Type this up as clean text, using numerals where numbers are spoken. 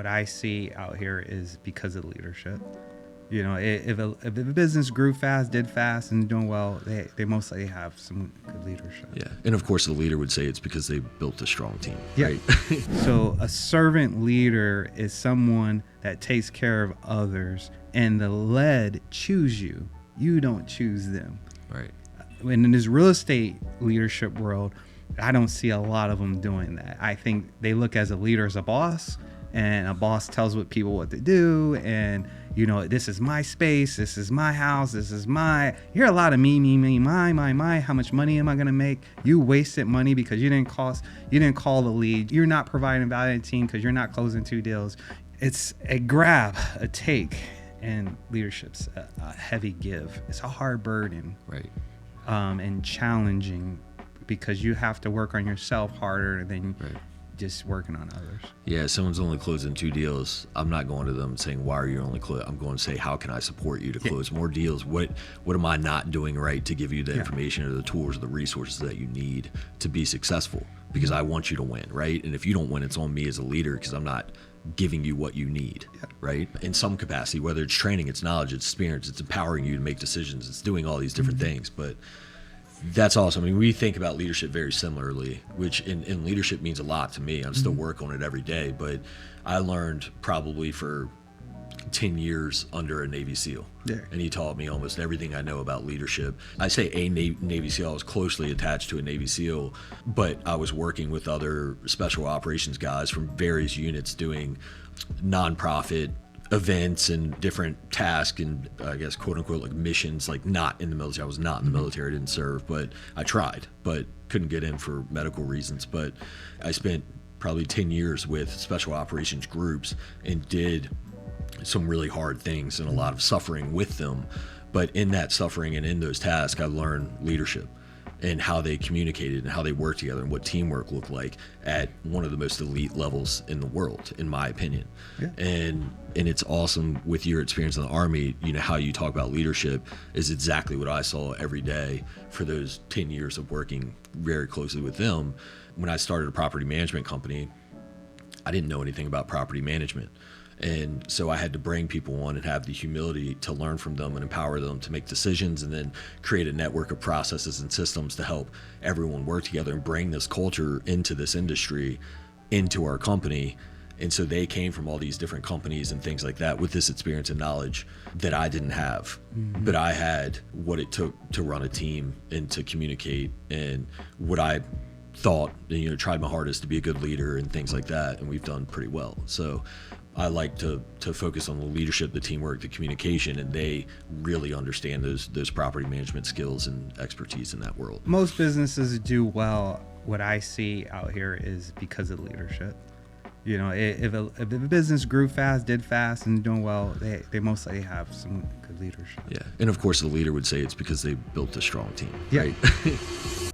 what I see out here is because of leadership. You know, if a business grew fast, did fast, and doing well, they mostly have some good leadership. Yeah, and of course the leader would say it's because they built a strong team, right? So a servant leader is someone that takes care of others, and the led choose you. You don't choose them. Right. And in this real estate leadership world, I don't see a lot of them doing that. I think they look as a leader as a boss, and a boss tells people what to do, and you know, this is my space, this is my house, this is my, you hear a lot of me, my, how much money am I gonna make? You wasted money because you didn't call the lead. You're not providing value to the team because you're not closing 2 deals. It's a grab, a take, and leadership's a heavy give. It's a hard burden. Right. And challenging because you have to work on yourself harder than just working on others. Yeah, someone's only closing 2 deals. I'm not going to them saying, why are you only closing? I'm going to say, how can I support you to close more deals? What am I not doing right to give you the information or the tools or the resources that you need to be successful? Because I want you to win, right? And if you don't win, it's on me as a leader because I'm not giving you what you need, right? In some capacity, whether it's training, it's knowledge, it's experience, it's empowering you to make decisions, it's doing all these different things. But that's awesome. I mean, we think about leadership very similarly, which in leadership means a lot to me. I'm still working on it every day, but I learned probably for 10 years under a Navy SEAL. Yeah. And he taught me almost everything I know about leadership. I say a Navy SEAL, I was closely attached to a Navy SEAL, but I was working with other special operations guys from various units doing nonprofit events and different tasks and I guess quote unquote like missions, like not in the military. I was not in the military, I didn't serve, but I tried, but couldn't get in for medical reasons. But I spent probably 10 years with special operations groups and did some really hard things and a lot of suffering with them. But in that suffering and in those tasks, I learned leadership and how they communicated and how they worked together and what teamwork looked like at one of the most elite levels in the world, in my opinion. Yeah. And it's awesome with your experience in the Army, you know, how you talk about leadership is exactly what I saw every day for those 10 years of working very closely with them. When I started a property management company, I didn't know anything about property management. And so I had to bring people on and have the humility to learn from them and empower them to make decisions and then create a network of processes and systems to help everyone work together and bring this culture into this industry, into our company. And so they came from all these different companies and things like that with this experience and knowledge that I didn't have. But I had what it took to run a team and to communicate and what I thought, you know, tried my hardest to be a good leader and things like that. And we've done pretty well. So I like to focus on the leadership, the teamwork, the communication, and they really understand those property management skills and expertise in that world. Most businesses do well. What I see out here is because of leadership. You know, if a business grew fast, did fast, and doing well, they mostly have some good leadership. Yeah, and of course the leader would say it's because they built a strong team. Yeah. Right?